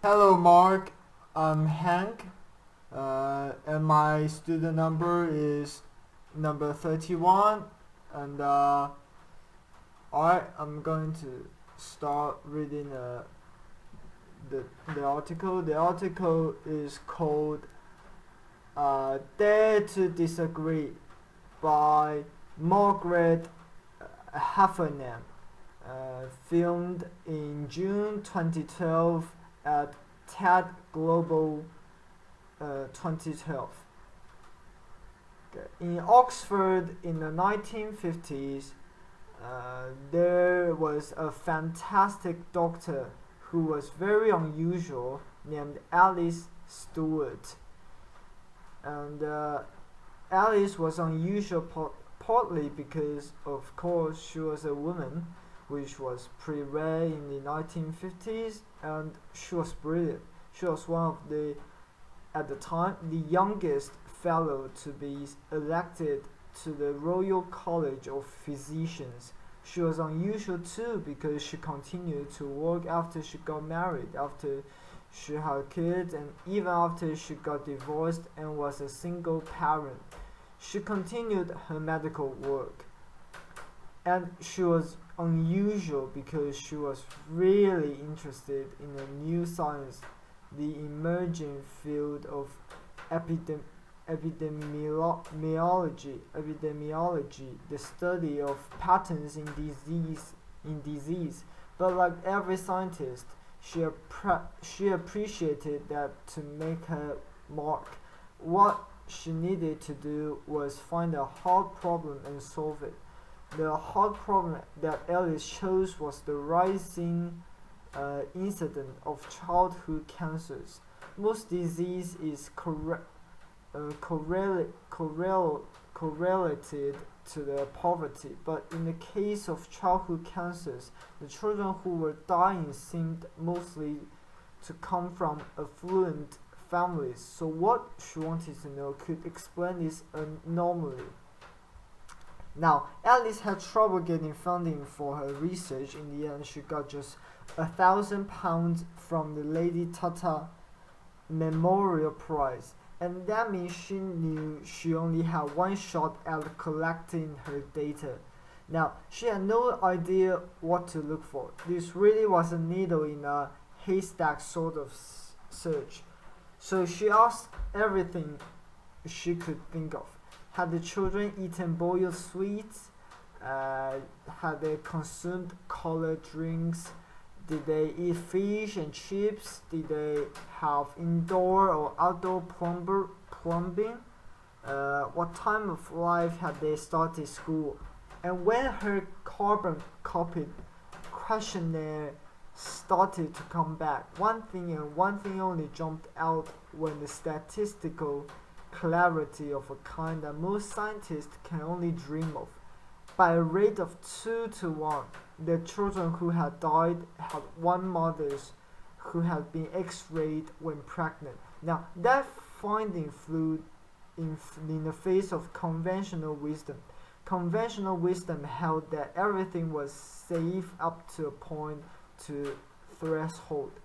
Hello, Mark. I'm Hank, and my student number is number 31. And I'm going to start reading the, the article. The article is called Dare to Disagree by Margaret Heffernan, filmed in June 2012 at TED Global 2012. Okay. In Oxford in the 1950s, there was a fantastic doctor who was very unusual named Alice Stewart. And Alice was unusual partly because, of course, she was a woman, which was pretty rare in the 1950s, and she was brilliant. She was one of the, at the time, the youngest fellow to be elected to the Royal College of Physicians. She was unusual too because she continued to work after she got married, after she had kids, and even after she got divorced and was a single parent. She continued her medical work. And she was unusual because she was really interested in a new science, the emerging field of epidemiology, the study of patterns in disease. But like every scientist, she appreciated that to make her mark, what she needed to do was find a hard problem and solve it. The hard problem that Alice chose was the rising incidence of childhood cancers. Most disease is correlated to the poverty, but in the case of childhood cancers, the children who were dying seemed mostly to come from affluent families. So what she wanted to know could explain this anomaly. Now, Alice had trouble getting funding for her research. In the end, she got just £1,000 from the Lady Tata Memorial Prize, and that means she knew she only had one shot at collecting her data. Now, she had no idea what to look for. This really was a needle in a haystack sort of search. So she asked everything she could think of. Had the children eaten boiled sweets? Had they consumed colored drinks? Did they eat fish and chips? Did they have indoor or outdoor plumbing? What time of life had they started school? And when her carbon copied questionnaire started to come back, one thing and one thing only jumped out when the statistical clarity of a kind that most scientists can only dream of. By a rate of 2 to 1, the children who had died had one mothers who had been x-rayed when pregnant. Now, that finding flew in the face of conventional wisdom. Conventional wisdom held that everything was safe up to a point to threshold.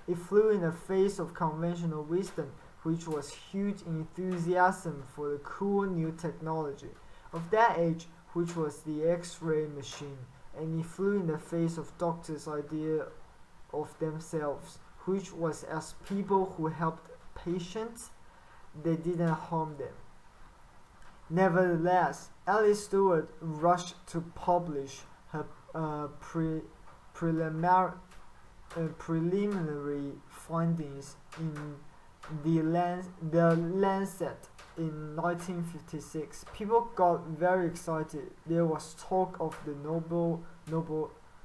It flew in the face of conventional wisdom, which was huge enthusiasm for the cool new technology of that age, which was the X-ray machine, and it flew in the face of doctors' idea of themselves, which was as people who helped patients, they didn't harm them. Nevertheless, Alice Stewart rushed to publish her preliminary findings in the Lancet in 1956. People got very excited. There was talk of the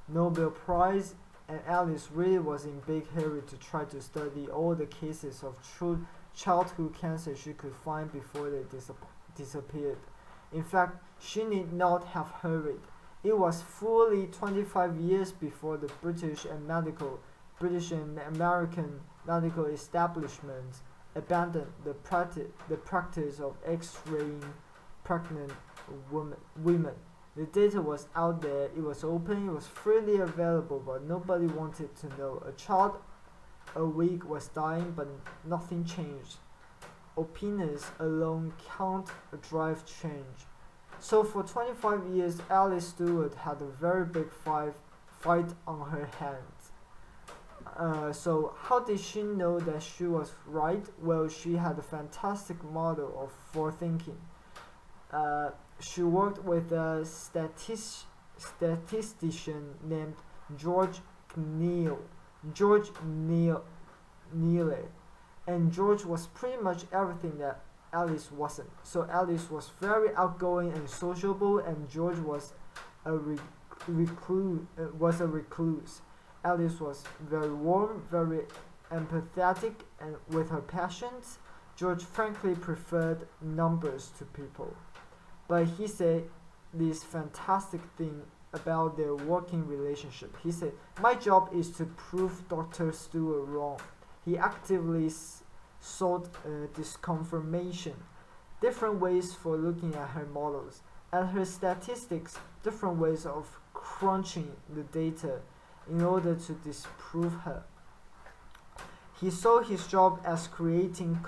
Nobel Prize, and Alice really was in big hurry to try to study all the cases of true childhood cancer she could find before they disappeared. In fact, she need not have hurried. It was fully 25 years before the British and American medical establishments abandoned the practice of X-raying pregnant women. The data was out there, it was open, it was freely available, but nobody wanted to know. a week was dying, but nothing changed. Opinions alone can't drive change. So for 25 years, Alice Stewart had a very big fight on her hands. So how did she know that she was right? Well, she had a fantastic model for thinking. She worked with a statistician named George Neal. George Neal, and George was pretty much everything that Alice wasn't. So Alice was very outgoing and sociable, and George was a recluse. Alice was very warm, very empathetic, and with her passions. George frankly preferred numbers to people. But he said this fantastic thing about their working relationship. He said, "My job is to prove Dr. Stewart wrong." He actively sought this confirmation. Different ways for looking at her models, at her statistics, different ways of crunching the data in order to disprove her. He saw his job as creating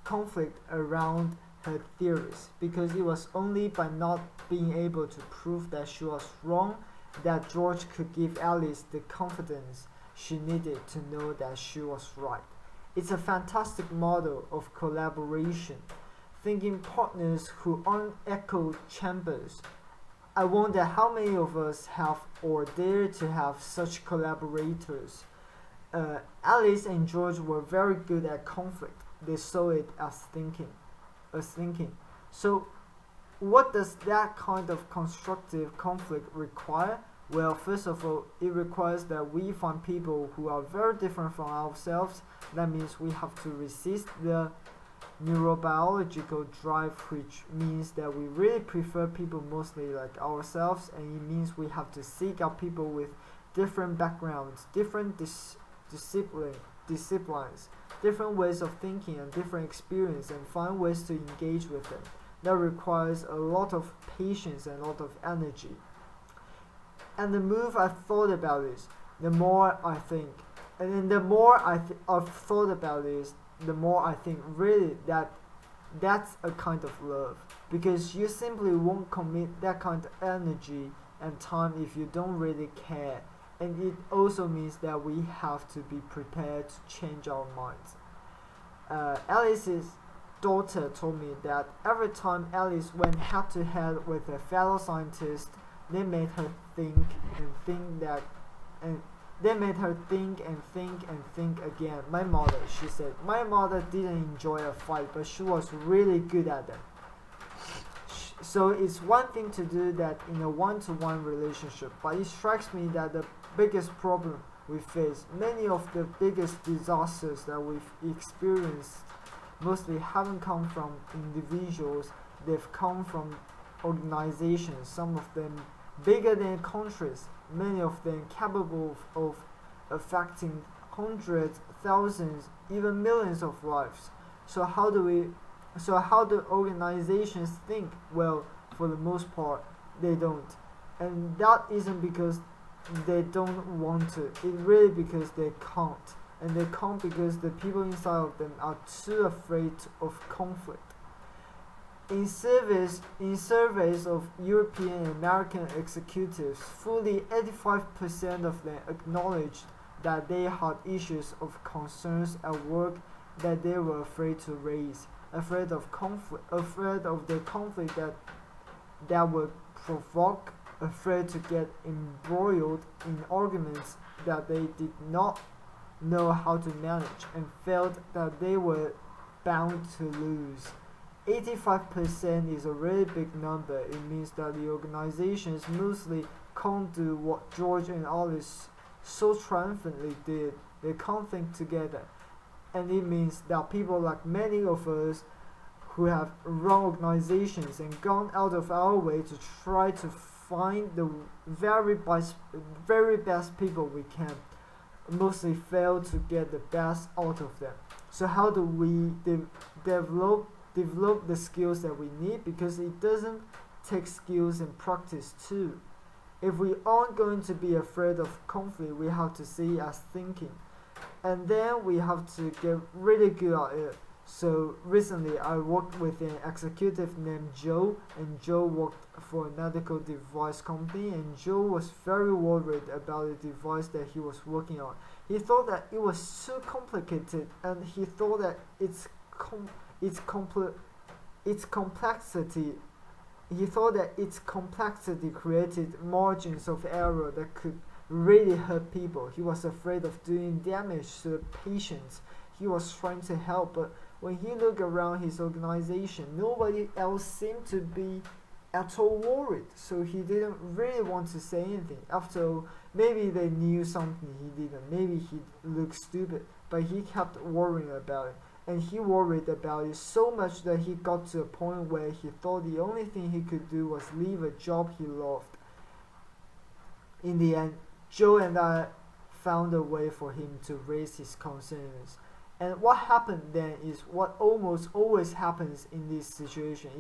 conflict around her theories, because it was only by not being able to prove that she was wrong that George could give Alice the confidence she needed to know that she was right. It's a fantastic model of collaboration, thinking partners who aren't echo chambers. I wonder how many of us have or dare to have such collaborators. Alice and George were very good at conflict. They saw it as thinking. So what does that kind of constructive conflict require? Well, first of all, it requires that we find people who are very different from ourselves. That means we have to resist the neurobiological drive, which means that we really prefer people mostly like ourselves, and it means we have to seek out people with different backgrounds, different disciplines, different ways of thinking and different experience, and find ways to engage with them. That requires a lot of patience and a lot of energy. And the more I thought about this, the more I think, and then the more I've thought about this, the more I think really that's a kind of love, because you simply won't commit that kind of energy and time if you don't really care. And it also means that we have to be prepared to change our minds. Alice's daughter told me that every time Alice went head to head with a fellow scientist, they made her think and think again. My mother, she said, my mother didn't enjoy a fight, but she was really good at it. So it's one thing to do that in a one-to-one relationship, but it strikes me that the biggest problem we face, many of the biggest disasters that we've experienced, mostly haven't come from individuals. They've come from organizations, some of them bigger than countries, many of them capable of affecting hundreds, thousands, even millions of lives. So how do organizations think? Well, for the most part, they don't. And that isn't because they don't want to. It's really because they can't. And they can't because the people inside of them are too afraid of conflict. In surveys of European and American executives, fully 85% of them acknowledged that they had issues of concerns at work that they were afraid to raise, afraid of the conflict that would provoke, afraid to get embroiled in arguments that they did not know how to manage, and felt that they were bound to lose. 85% is a really big number. It means that the organizations mostly can't do what George and Alice so triumphantly did. They can't think together. And it means that people like many of us who have run organizations and gone out of our way to try to find the very best people we can, mostly fail to get the best out of them. So how do we develop the skills that we need? Because it doesn't take skills and practice too. If we aren't going to be afraid of conflict, we have to see it as thinking. and then we have to get really good at it. So recently I worked with an executive named Joe, and Joe worked for a medical device company, and Joe was very worried about the device that he was working on. He thought that it was too complicated, and he thought that its complexity created margins of error that could really hurt people. He was afraid of doing damage to the patients he was trying to help, but when he looked around his organization, nobody else seemed to be at all worried, so he didn't really want to say anything. After all, maybe they knew something he didn't, maybe he looked stupid, but he kept worrying about it. And he worried about it so much that he got to a point where he thought the only thing he could do was leave a job he loved. In the end, Joe and I found a way for him to raise his concerns. And what happened then is what almost always happens in this situation.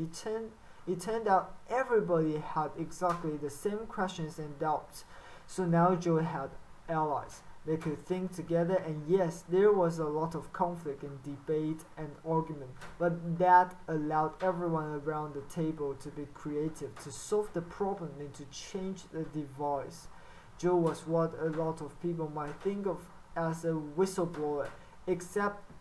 It turned out everybody had exactly the same questions and doubts. So now Joe had allies. They could think together, and yes, there was a lot of conflict and debate and argument, but that allowed everyone around the table to be creative, to solve the problem and to change the device. Joe was what a lot of people might think of as a whistleblower, except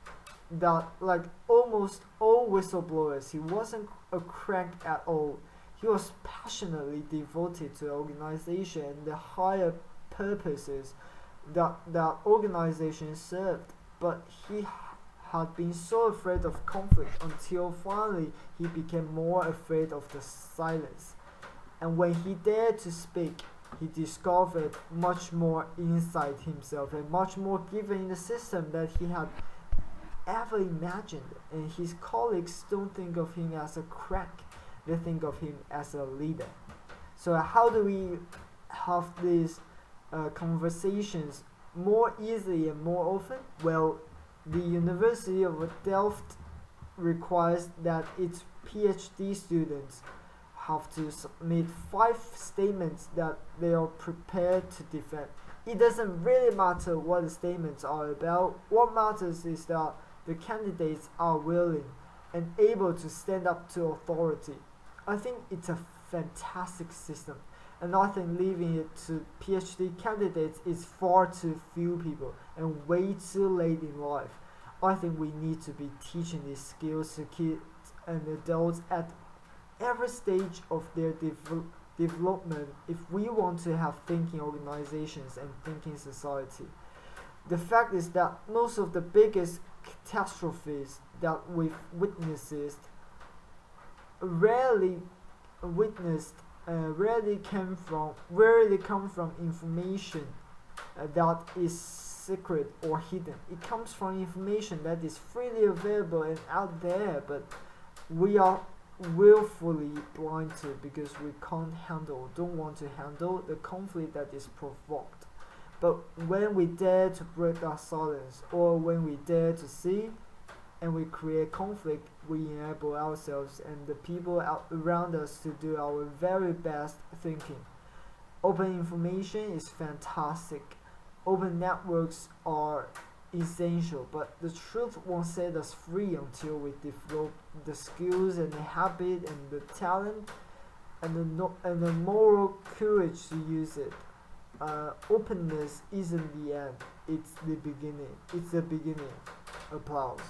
that, like almost all whistleblowers, he wasn't a crank at all. He was passionately devoted to the organization and the higher purposes that organization served, but he had been so afraid of conflict until finally he became more afraid of the silence. And when he dared to speak, he discovered much more inside himself and much more given in the system that he had ever imagined. And his colleagues don't think of him as a crack, they think of him as a leader. So how do we have these conversations more easily and more often? Well, the University of Delft requires that its PhD students have to submit 5 statements that they are prepared to defend. It doesn't really matter what the statements are about. What matters is that the candidates are willing and able to stand up to authority. I think it's a fantastic system, and I think leaving it to PhD candidates is far too few people and way too late in life. I think we need to be teaching these skills to kids and adults at every stage of their development if we want to have thinking organizations and thinking society. The fact is that most of the biggest catastrophes that we've witnessed rarely come from information that is secret or hidden. It comes from information that is freely available and out there, but we are willfully blind to it because we don't want to handle the conflict that is provoked. But when we dare to break our silence, or when we dare to see and we create conflict, we enable ourselves and the people around us to do our very best thinking. Open information is fantastic. Open networks are essential, but the truth won't set us free until we develop the skills and the habit and the talent and the moral courage to use it. Openness isn't the end, it's the beginning. Applause.